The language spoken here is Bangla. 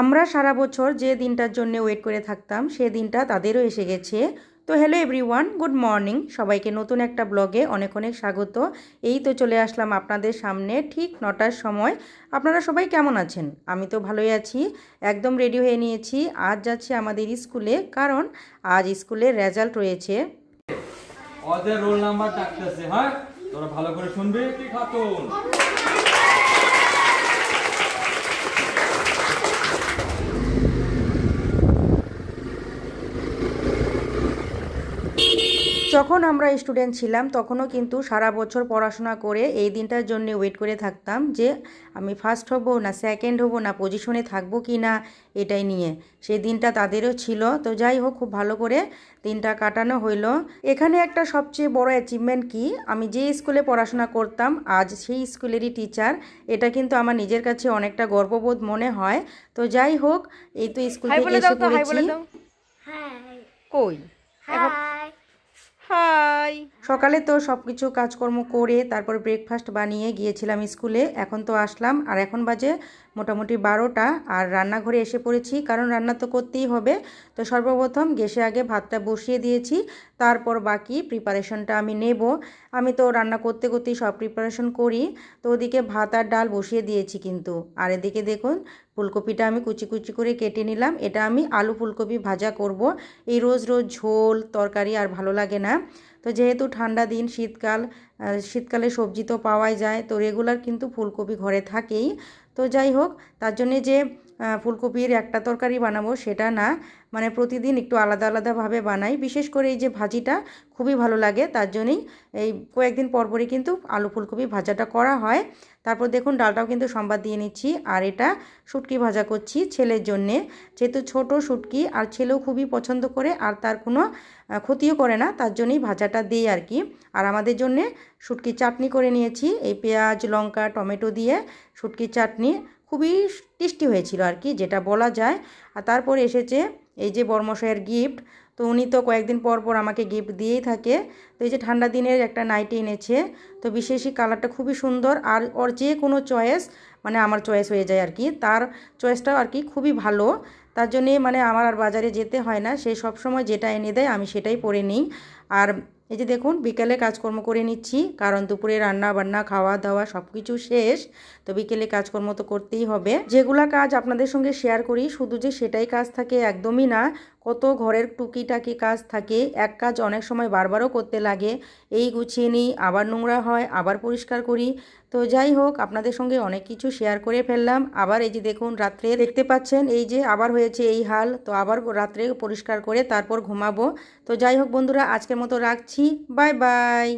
আমরা সারা বছর যে দিনটার জন্য ওয়েট করে থাকতাম সে দিনটা তাদেরও এসে গেছে। তো হ্যালো এভরিওয়ান, গুড মর্নিং। সবাইকে নতুন একটা ব্লগে অনেক অনেক স্বাগত। এই তো চলে আসলাম আপনাদের সামনে ঠিক 9টার সময়। আপনারা সবাই কেমন আছেন? আমি তো ভালোই আছি, একদম রেডি হয়ে নিয়েছি। আজ যাচ্ছি আমাদের স্কুলে, কারণ আজ স্কুলের রেজাল্ট রয়েছে। ওদের রোল নাম্বার ডাকতেছে, হ্যাঁ তোরা ভালো করে শুনবি কি খাতুন। যখন আমরা স্টুডেন্ট ছিলাম তখনও কিন্তু সারা বছর পড়াশোনা করে এই দিনটার জন্য ওয়েট করে থাকতাম যে আমি ফার্স্ট হব না সেকেন্ড হব না পজিশনে থাকবো কি না, এটাই নিয়ে। সেই দিনটা তাদেরও ছিল। তো যাই হোক, খুব ভালো করে দিনটা কাটানো হইলো। এখানে একটা সবচেয়ে বড় অ্যাচিভমেন্ট কি, আমি যে স্কুলে পড়াশোনা করতাম আজ সেই স্কুলেরই টিচার। এটা কিন্তু আমার নিজের কাছে অনেকটা গর্ববোধ মনে হয়। তো যাই হোক, এই তো স্কুল থেকে এসে পড়েছি। কই হাই। সকালে তো সব কিছু কাজকর্ম করে তারপর ব্রেকফাস্ট বানিয়ে গিয়েছিলাম স্কুলে। এখন তো আসলাম, আর এখন বাজে মোটামুটি 12টা। আর রান্নাঘরে এসে পড়েছি, কারণ রান্না তো করতেই হবে। তো সর্বপ্রথম গ্যাসে আগে ভাতটা বসিয়ে দিয়েছি, তারপর বাকি প্রিপারেশনটা আমি নেব। আমি তো রান্না করতে করতেই সব প্রিপারেশন করি। তো ওদিকে ভাত আর ডাল বসিয়ে দিয়েছি কিন্তু। আর এদিকে দেখুন, ফুলকপিটা আমি কুচি কুচি করে কেটে নিলাম। এটা আমি আলু ফুলকপি ভাজা করব। এই রোজ রোজ ঝোল তরকারি আর ভালো লাগে না। তো যেহেতু ঠান্ডা দিন, শীতকালে সবজি তো পাওয়াই যায়, তো রেগুলার কিন্তু ফুলকপি ঘরে থাকেই। তো যাই হোক, তার জন্যে যে ফুলকপির একটা তরকারি বানাবো সেটা না, মানে প্রতিদিন একটু আলাদা আলাদাভাবে বানাই। বিশেষ করে এই যে ভাজিটা খুবই ভালো লাগে, তার জন্যই এই কয়েকদিন পরপরই কিন্তু আলু ফুলকপি ভাজাটা করা হয়। তারপর দেখুন ডালটাও কিন্তু সম্বাদ দিয়ে নিচ্ছি। আর এটা শুটকি ভাজা করছি ছেলের জন্যে, যেহেতু ছোট শুটকি, আর ছেলেও খুবই পছন্দ করে আর তার কোনো ক্ষতিও করে না, তার জন্যই ভাজাটা দিই আর কি। আর আমাদের জন্যে শুটকি চাটনি করে নিয়েছি, এই পেঁয়াজ লঙ্কা টমেটো দিয়ে শুটকি চাটনি, খুবই টেস্টি হয়েছিল আর কি, যেটা বলা যায়। আর তারপরে এসেছে এই যে বরমশাইয়ের গিফট। তো উনি তো কয়েকদিন পর পর আমাকে গিফট দিয়েই থাকে। তো এই যে ঠান্ডা দিনের একটা নাইটি এনেছে। তো বিশেষই কালারটা খুবই সুন্দর, আর ওর যে কোনো চয়েস মানে আমার চয়েস হয়ে যায় আর কি। তার চয়েসটাও আর কি খুবই ভালো, তার জন্যে মানে আমার আর বাজারে যেতে হয় না। সে সব সময় যেটা এনে দেয় আমি সেটাই পরে নিই। আর এই যে দেখুন বিকেলে কাজকর্ম করে নিচ্ছি, কারণ দুপুরে রান্না বান্না খাওয়া দাওয়া সব কিছু শেষ। তো বিকেলে কাজকর্ম তো করতেই হবে। যেগুলা কাজ আপনাদের সঙ্গে শেয়ার করি শুধু যে সেটাই কাজ থাকে একদমই না, কত ঘরের টুকিটাকি কাজ থাকে। এক কাজ অনেক সময় বারবারও করতে লাগে। এই গুছিয়ে নিই, আবার নোংরা হয়, আবার পরিষ্কার করি। তো যাই হোক, আপনাদের সঙ্গে অনেক কিছু শেয়ার করে ফেললাম। আবার এই যে দেখুন রাত্রে দেখতে পাচ্ছেন এই যে আবার হয়েছে এই হাল। তো আবার রাত্রে পরিষ্কার করে তারপর ঘুমাবো। তো যাই হোক বন্ধুরা, আজকের মতো রাখছি। Bye bye.